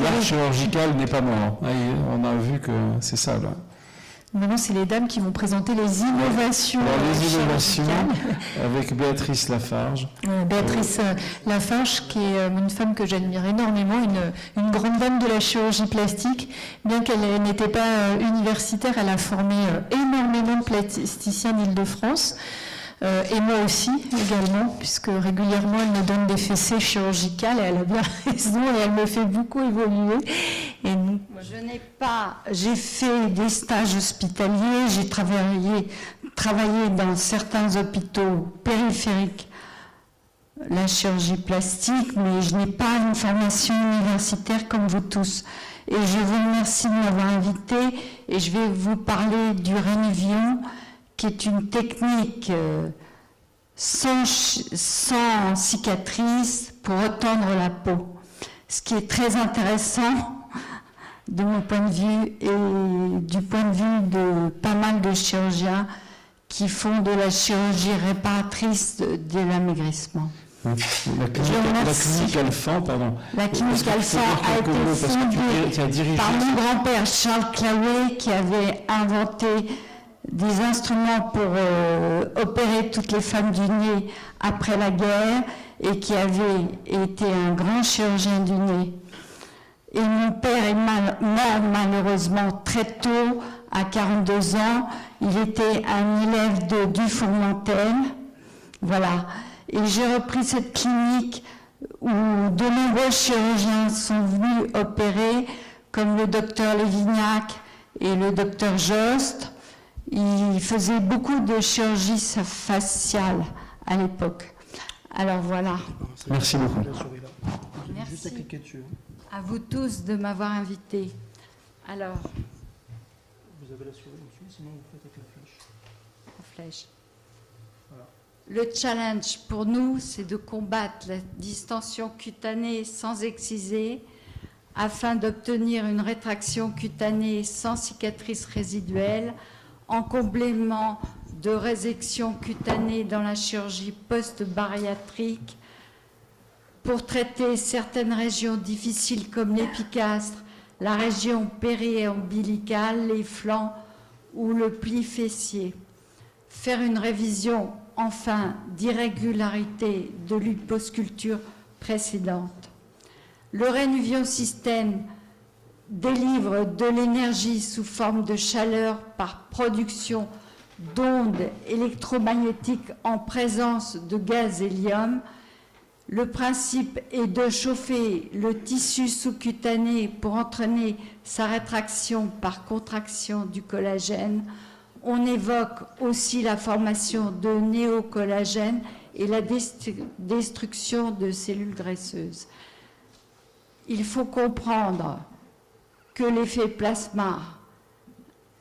L'art chirurgical n'est pas mort. On a vu que c'est ça, là. Maintenant, c'est les dames qui vont présenter les innovations. Alors, les innovations avec Béatrice Lafarge. Béatrice Lafarge, qui est une femme que j'admire énormément, une grande dame de la chirurgie plastique. Bien qu'elle n'était pas universitaire, elle a formé énormément de plasticiens d'Île-de-France. Et moi aussi, également, puisque régulièrement, elle me donne des fessées chirurgicales, et elle a bien raison, et elle me fait beaucoup évoluer. Et nous... J'ai fait des stages hospitaliers, j'ai travaillé dans certains hôpitaux périphériques, la chirurgie plastique, mais je n'ai pas une formation universitaire comme vous tous. Et je vous remercie de m'avoir invité, et je vais vous parler du Rénuvion, qui est une technique sans cicatrice pour retendre la peau. Ce qui est très intéressant de mon point de vue et du point de vue de pas mal de chirurgiens qui font de la chirurgie réparatrice de l'amaigrissement. La clinique Alphand, pardon. La clinique Alphand a été fondée par mon grand-père Charles Claouet, qui avait inventé des instruments pour opérer toutes les femmes du nez après la guerre et qui avait été un grand chirurgien du nez. Et mon père est mort malheureusement très tôt, à 42 ans. Il était un élève de Dufourmentel. Voilà. Et j'ai repris cette clinique où de nombreux chirurgiens sont venus opérer, comme le docteur Lévignac et le docteur Jost. Il faisait beaucoup de chirurgie faciale à l'époque. Alors voilà. Merci beaucoup. Merci à vous tous de m'avoir invité. Alors. Vous avez la souris dessus, sinon vous faites avec la flèche. La flèche. Voilà. Le challenge pour nous, c'est de combattre la distension cutanée sans exciser afin d'obtenir une rétraction cutanée sans cicatrice résiduelle en complément de résection cutanée dans la chirurgie post-bariatrique pour traiter certaines régions difficiles comme l'épicastre, la région péri-ombilicale, les flancs ou le pli fessier. Faire une révision, enfin, d'irrégularité de l'hyposculpture précédente. Le Rénuvion système délivre de l'énergie sous forme de chaleur par production d'ondes électromagnétiques en présence de gaz hélium. Le principe est de chauffer le tissu sous-cutané pour entraîner sa rétraction par contraction du collagène. On évoque aussi la formation de néocollagène et la destruction de cellules graisseuses. Il faut comprendre que l'effet plasma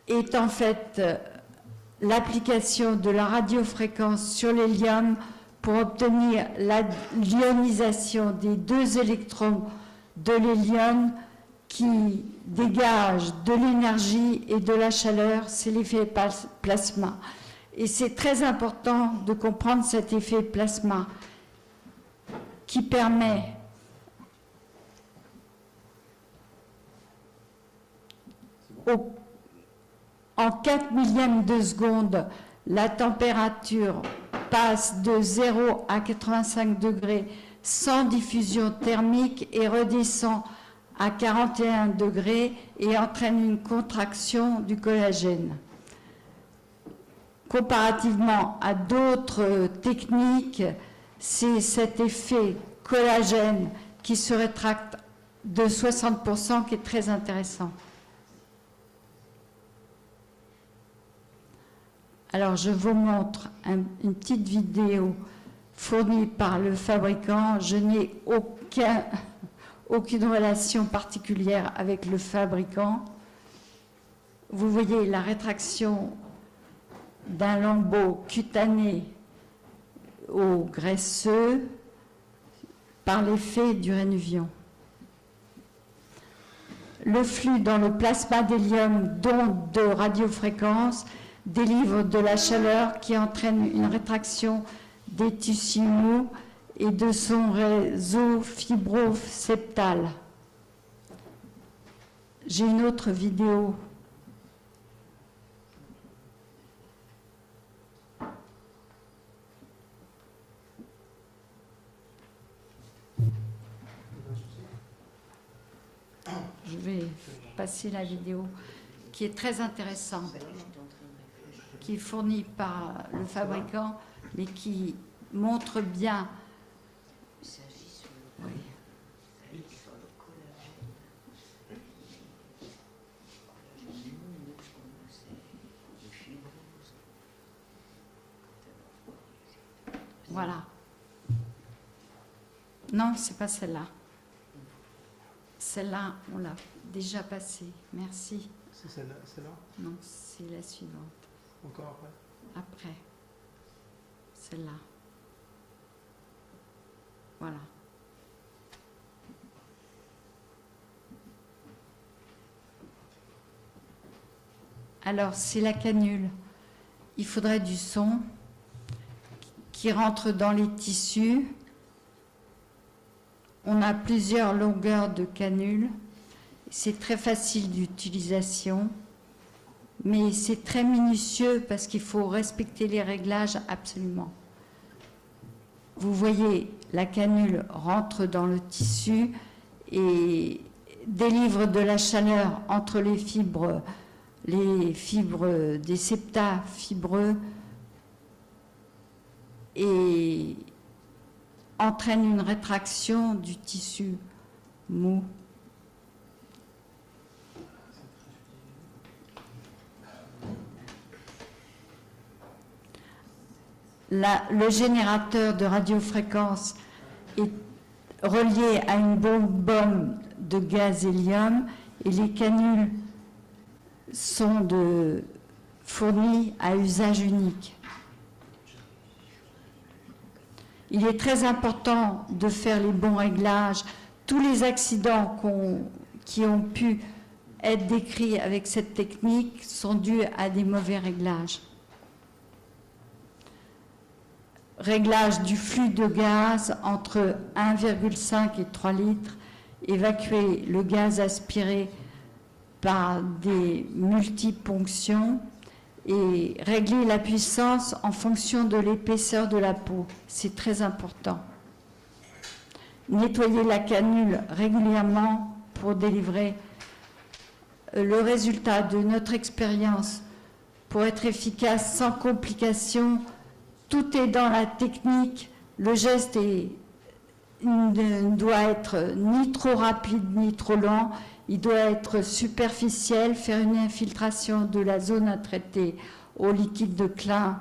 est en fait l'application de la radiofréquence sur l'hélium pour obtenir l'ionisation des deux électrons de l'hélium qui dégagent de l'énergie et de la chaleur. C'est l'effet plasma. Et c'est très important de comprendre cet effet plasma qui permet en 4 millièmes de seconde, la température passe de 0 à 85 degrés sans diffusion thermique et redescend à 41 degrés et entraîne une contraction du collagène. Comparativement à d'autres techniques, c'est cet effet collagène qui se rétracte de 60% qui est très intéressant. Alors, je vous montre une petite vidéo fournie par le fabricant. Je n'ai aucune relation particulière avec le fabricant. Vous voyez la rétraction d'un lambeau cutané au graisseux par l'effet du Rénuvion. Le flux dans le plasma d'hélium d'ondes de radiofréquence délivre de la chaleur qui entraîne une rétraction des tissus mous et de son réseau fibro-septal. J'ai une autre vidéo. Je vais passer la vidéo qui est très intéressante, qui est fournie par le fabricant, mais qui montre bien. Oui. Voilà. Non, c'est pas celle-là. Celle-là, on l'a déjà passée. Merci. C'est celle-là? Non, c'est la suivante. Encore après? Après. Celle-là. Voilà. Alors, c'est la canule. Il faudrait du son qui rentre dans les tissus. On a plusieurs longueurs de canule. C'est très facile d'utilisation, mais c'est très minutieux parce qu'il faut respecter les réglages absolument. Vous voyez, la canule rentre dans le tissu et délivre de la chaleur entre les fibres des septa fibreux et entraîne une rétraction du tissu mou. Le générateur de radiofréquence est relié à une bombe de gaz hélium et les canules sont fournies à usage unique. Il est très important de faire les bons réglages. Tous les accidents qui ont pu être décrits avec cette technique sont dus à des mauvais réglages. Réglage du flux de gaz entre 1,5 et 3 litres, évacuer le gaz aspiré par des multiponctions et régler la puissance en fonction de l'épaisseur de la peau. C'est très important. Nettoyer la canule régulièrement pour délivrer le résultat de notre expérience. Pour être efficace sans complications, tout est dans la technique. Le geste ne doit être ni trop rapide ni trop lent. Il doit être superficiel, faire une infiltration de la zone à traiter au liquide de Klein,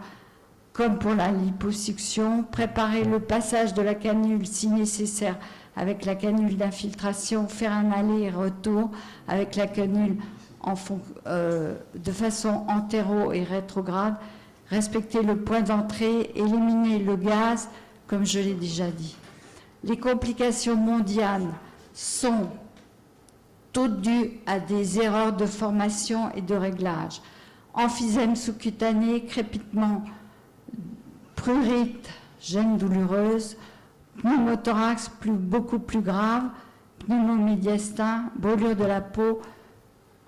comme pour la liposuction, préparer le passage de la canule si nécessaire avec la canule d'infiltration, faire un aller-retour avec la canule de façon antéro et rétrograde, respecter le point d'entrée, éliminer le gaz, comme je l'ai déjà dit. Les complications mondiales sont toutes dues à des erreurs de formation et de réglage. Emphysème sous-cutané, crépitement, prurite, gêne douloureuse, pneumothorax beaucoup plus grave, pneumomédiastin, brûlure de la peau.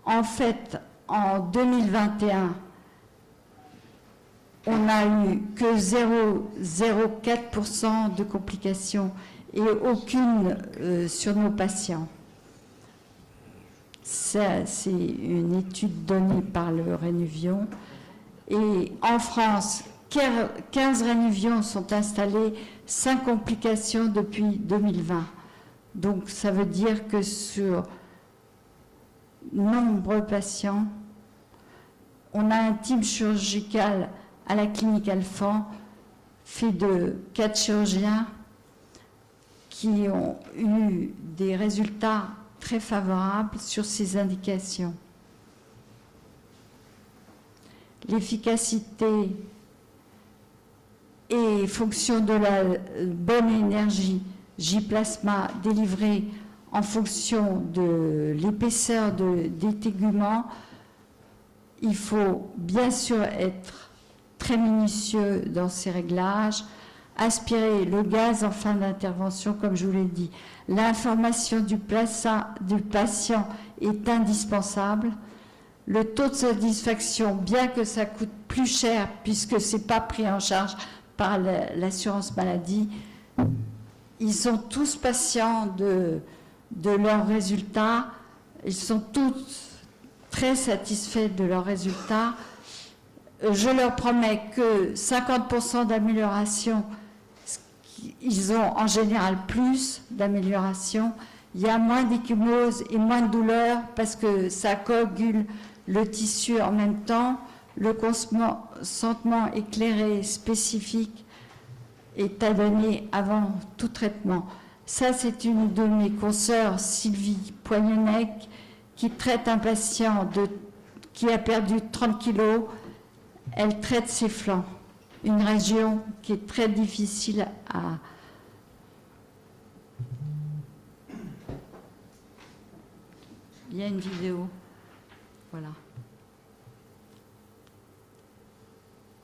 En fait, en 2021, on n'a eu que 0,04% de complications et aucune sur nos patients. C'est une étude donnée par le Rénuvion. Et en France, 15 Rénuvions sont installés, 5 complications depuis 2020. Donc ça veut dire que sur nombreux patients, on a un team chirurgical à la clinique Alphand, fait de 4 chirurgiens qui ont eu des résultats très favorables sur ces indications. L'efficacité et fonction de la bonne énergie J-plasma délivrée en fonction de l'épaisseur des téguments, il faut bien sûr être très minutieux dans ces réglages, aspirer le gaz en fin d'intervention, comme je vous l'ai dit. L'information du patient est indispensable. Le taux de satisfaction, bien que ça coûte plus cher, puisque ce n'est pas pris en charge par l'assurance maladie, ils sont tous patients de leurs résultats. Ils sont tous très satisfaits de leurs résultats. Je leur promets que 50% d'amélioration, ils ont en général plus d'amélioration. Il y a moins d'échymose et moins de douleur parce que ça coagule le tissu en même temps. Le consentement éclairé spécifique est à donner avant tout traitement. Ça, c'est une de mes consoeurs, Sylvie Poignonnec, qui traite un patient qui a perdu 30 kilos. Elle traite ses flancs, une région qui est très difficile à... Il y a une vidéo. Voilà.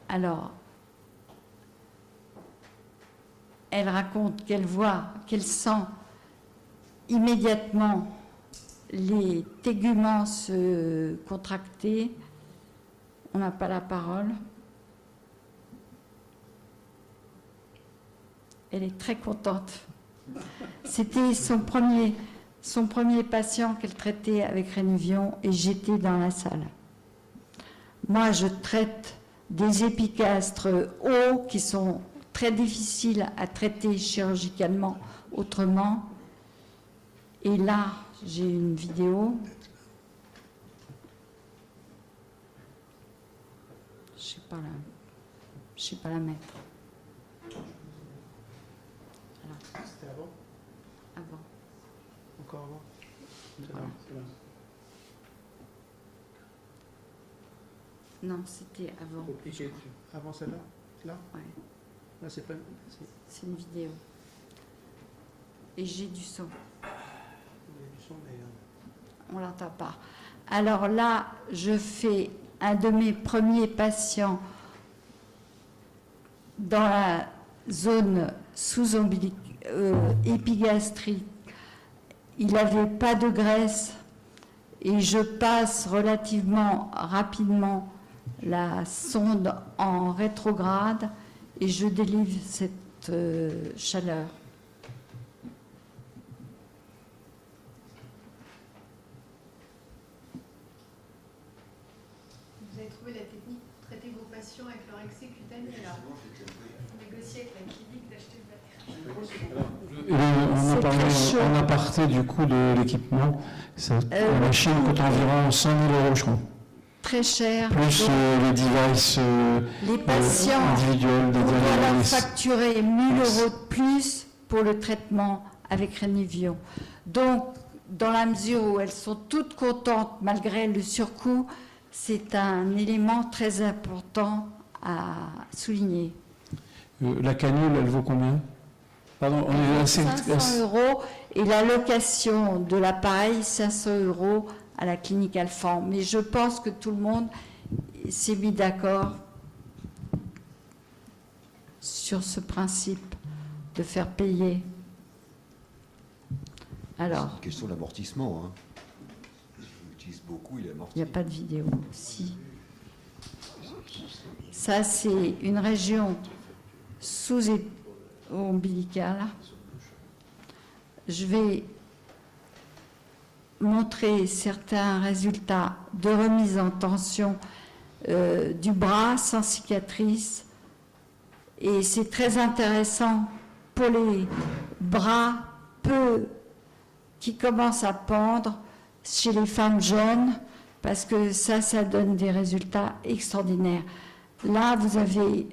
Alors, elle raconte qu'elle voit, qu'elle sent immédiatement les téguments se contracter. On n'a pas la parole. Elle est très contente. C'était son premier patient qu'elle traitait avec Rénivion et j'étais dans la salle. Moi, je traite des épicastres hauts qui sont très difficiles à traiter chirurgicalement autrement. Et là, j'ai une vidéo. Je ne sais pas la mettre. C'était avant? Avant. Encore avant? Voilà. C'est là. Non, c'était avant. Avant celle-là? Là? Ouais. Là, c'est pas... C'est une vidéo. Et j'ai du son. Il y a du son, mais... On ne l'entend pas. Alors là, je fais un de mes premiers patients dans la zone épigastrique. Il n'avait pas de graisse et je passe relativement rapidement la sonde en rétrograde et je délivre cette chaleur. Vous avez trouvé la technique pour traiter vos patients avec leur excès cutané là. Vous négociez avec la clinique d'acheter le matériel. On a parlé en aparté du coût de l'équipement. La machine coûte environ 100 000 €, je crois. Très cher. Plus les devices les patients, individuels. on doit leur facturer 1 000 € de plus pour le traitement avec Rénivion. Donc, dans la mesure où elles sont toutes contentes malgré le surcoût, c'est un élément très important à souligner. La canule, elle vaut combien? Pardon, on est assez... 500 € et la location de l'appareil, 500 € à la clinique Alphand. Mais je pense que tout le monde s'est mis d'accord sur ce principe de faire payer. Alors, c'est une question d'amortissement. Hein. On utilise beaucoup, il est amorti. il n'y a pas de vidéo. Si. Ça, c'est une région sous-ombilicale. Je vais montrer certains résultats de remise en tension du bras sans cicatrice. Et c'est très intéressant pour les bras qui commencent à pendre chez les femmes jeunes, parce que ça donne des résultats extraordinaires. Là, vous avez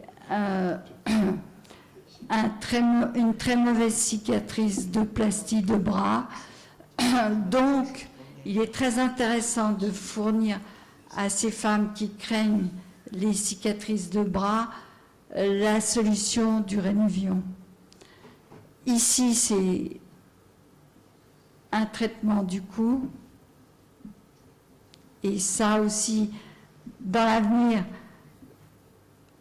une très mauvaise cicatrice de plastie de bras. Donc, il est très intéressant de fournir à ces femmes qui craignent les cicatrices de bras la solution du Rénivion. Ici, c'est un traitement du cou. Et ça aussi, dans l'avenir,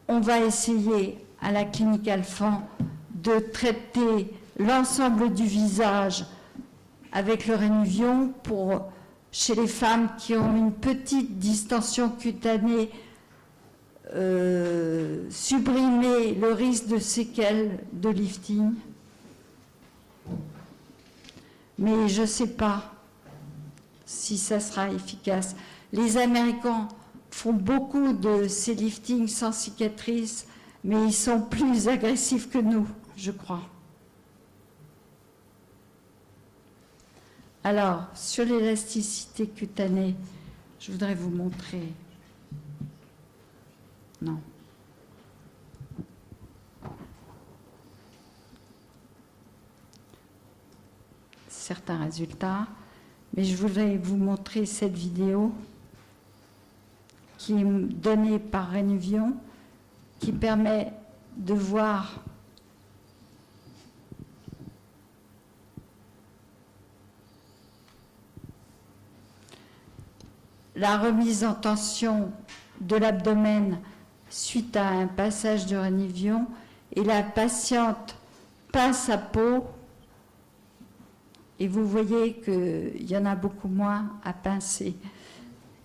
on va essayer à la clinique Alphand de traiter l'ensemble du visage avec le Rénuvion pour, chez les femmes qui ont une petite distension cutanée, supprimer le risque de séquelles de lifting. Mais je ne sais pas si ça sera efficace. Les Américains font beaucoup de ces liftings sans cicatrice, mais ils sont plus agressifs que nous, je crois. Alors, sur l'élasticité cutanée, je voudrais vous montrer. Non. Certains résultats, mais je voudrais vous montrer cette vidéo qui est donnée par Rénuvion, qui permet de voir la remise en tension de l'abdomen suite à un passage de Rénuvion, et la patiente pince sa peau et vous voyez qu'il y en a beaucoup moins à pincer.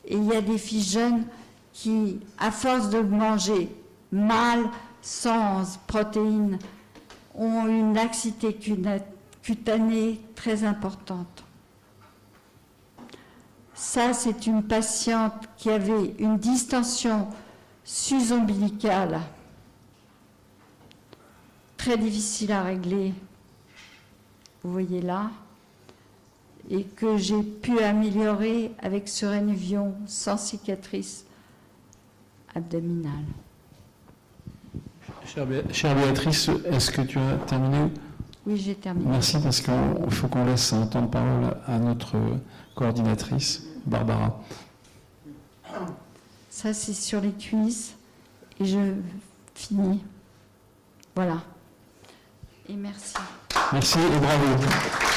Et il y a des filles jeunes qui, à force de manger mal, sans protéines, ont une laxité cutanée très importante. Ça, c'est une patiente qui avait une distension sus-ombilicale très difficile à régler, vous voyez là, et que j'ai pu améliorer avec ce Rénuvion sans cicatrice abdominale. Chère Béatrice, est-ce que tu as terminé? Oui, j'ai terminé. Merci, parce qu'il faut qu'on laisse un temps de parole à notre coordinatrice, Barbara. Ça, c'est sur les cuisses, et je finis. Voilà. Et merci. Merci et bravo.